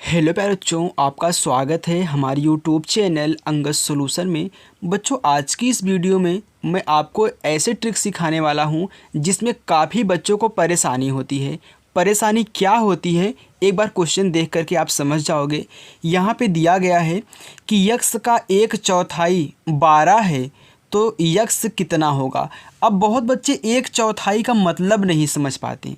Hello प्यारे बच्चों, आपका स्वागत है हमारे यूट्यूब चैनल अंगद सॉल्यूशन में। बच्चों, आज की इस वीडियो में मैं आपको ऐसे ट्रिक सिखाने वाला हूं जिसमें काफ़ी बच्चों को परेशानी होती है। परेशानी क्या होती है, एक बार क्वेश्चन देख करके आप समझ जाओगे। यहाँ पे दिया गया है कि यक्स का 1/4 12 है, तो यक्स कितना होगा। अब बहुत बच्चे 1/4 का मतलब नहीं समझ पाते।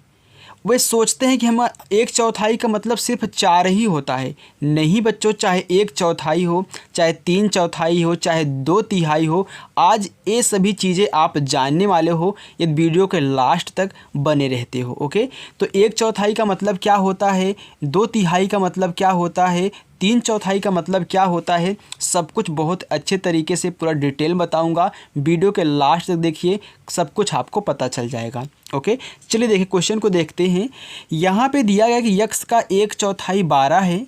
वे सोचते हैं कि हम 1/4 का मतलब सिर्फ 4 ही होता है। नहीं बच्चों, चाहे 1/4 हो, चाहे 3/4 हो, चाहे 2/3 हो, आज ये सभी चीज़ें आप जानने वाले हो यदि वीडियो के लास्ट तक बने रहते हो। ओके, तो 1/4 का मतलब क्या होता है, 2/3 का मतलब क्या होता है, 3/4 का मतलब क्या होता है, सब कुछ बहुत अच्छे तरीके से पूरा डिटेल बताऊंगा। वीडियो के लास्ट तक देखिए, सब कुछ आपको पता चल जाएगा। ओके, चलिए देखिए क्वेश्चन को देखते हैं। यहाँ पे दिया गया कि यक्स का 1/4 12 है,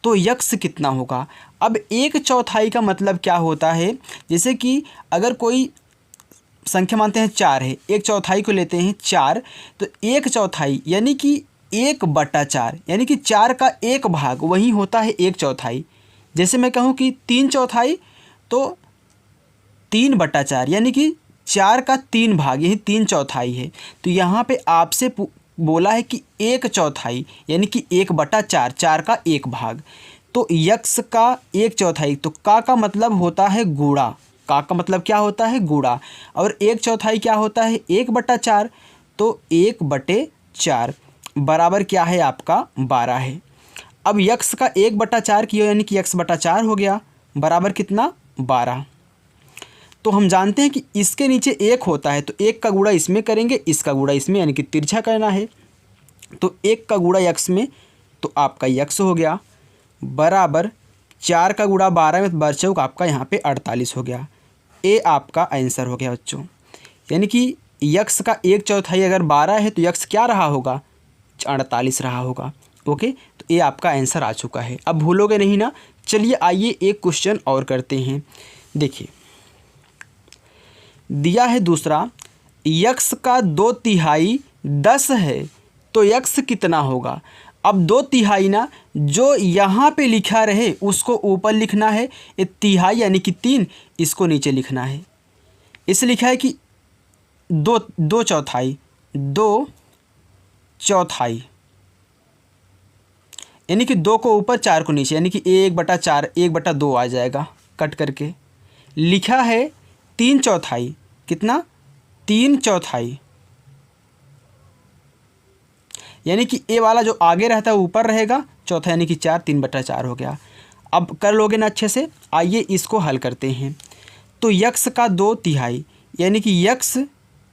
तो यक्स कितना होगा। अब 1/4 का मतलब क्या होता है, जैसे कि अगर कोई संख्या मानते हैं 4 है, 1/4 को लेते हैं 4, तो 1/4 यानी कि 1/4 यानी कि 4 का 1 भाग वही होता है 1/4। जैसे मैं कहूँ कि 3/4 तो 3/4 यानी कि 4 का 3 भाग, यही 3/4 है। तो यहाँ पे आपसे बोला है कि 1/4 यानी कि 1/4, 4 का 1 भाग। तो यक्स का 1/4, तो का मतलब होता है गुणा। का मतलब क्या होता है, गुणा। और 1/4 क्या होता है, 1/4। तो 1/4 बराबर क्या है आपका 12 है। अब यक्स का 1/4 किया यानी कि x/4 हो गया, बराबर कितना 12। तो हम जानते हैं कि इसके नीचे 1 होता है, तो 1 का गुणा इसमें करेंगे, इसका गुणा इसमें, यानी कि तिरछा करना है। तो 1 का गुणा यक्स में, तो आपका यक्स हो गया, बराबर 4 का गुणा 12 में, बरचौक आपका यहाँ पे 48 हो गया। ये आपका आंसर हो गया बच्चों। यानी कि यक्स का 1/4 अगर 12 है तो यक्स क्या रहा होगा, 48 रहा होगा। ओके, तो ये आपका आंसर आ चुका है। अब भूलोगे नहीं ना। चलिए आइए एक क्वेश्चन और करते हैं। देखिए दिया है दूसरा, यक्स का 2/3 10 है, तो यक्स कितना होगा। अब 2/3 ना, जो यहाँ पे लिखा रहे उसको ऊपर लिखना है, ये तिहाई यानी कि 3 इसको नीचे लिखना है। इसे लिखा है कि 2/4 यानी कि 2 को ऊपर 4 को नीचे, यानी कि 1/4 1/2 आ जाएगा कट करके। लिखा है 3/4, कितना 3/4, यानी कि ए वाला जो आगे रहता है ऊपर रहेगा, चौथा यानी कि 4, 3/4 हो गया। अब कर लोगे ना अच्छे से। आइए इसको हल करते हैं। तो यक्स का 2/3 यानी कि यक्स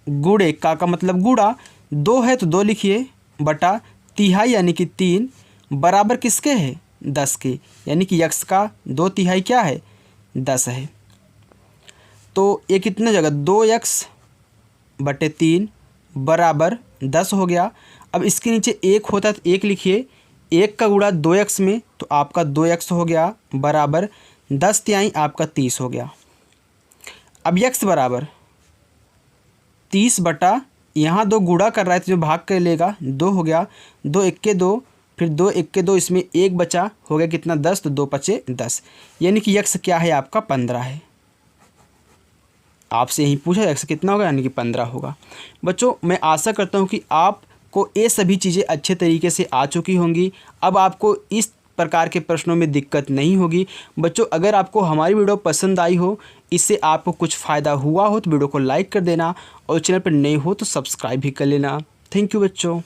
गुणे का मतलब गुणा, 2 है तो 2 लिखिए, बटा तिहाई यानी कि 3, बराबर किसके है 10 के, यानी कि यक्स का 2/3 क्या है 10 है। तो ये कितने जगह 2x/3 बराबर 10 हो गया। अब इसके नीचे 1 होता है तो 1 लिखिए, 1 का गुणा 2x में, तो आपका 2x हो गया, बराबर 10 आपका 30 हो गया। अब x बराबर 30 बटा, यहाँ 2 गुणा कर रहा है तो जो भाग कर लेगा 2 हो गया, 2 1 2, फिर 2 1 2, इसमें 1 बचा, हो गया कितना 10, तो 2 5 10, यानी कि x क्या है आपका 15 है। आपसे यही पूछा x कितना होगा, यानी कि 15 होगा। बच्चों, मैं आशा करता हूँ कि आपको ये सभी चीज़ें अच्छे तरीके से आ चुकी होंगी। अब आपको इस प्रकार के प्रश्नों में दिक्कत नहीं होगी। बच्चों, अगर आपको हमारी वीडियो पसंद आई हो, इससे आपको कुछ फ़ायदा हुआ हो, तो वीडियो को लाइक कर देना और चैनल पर नए हो तो सब्सक्राइब भी कर लेना। थैंक यू बच्चों।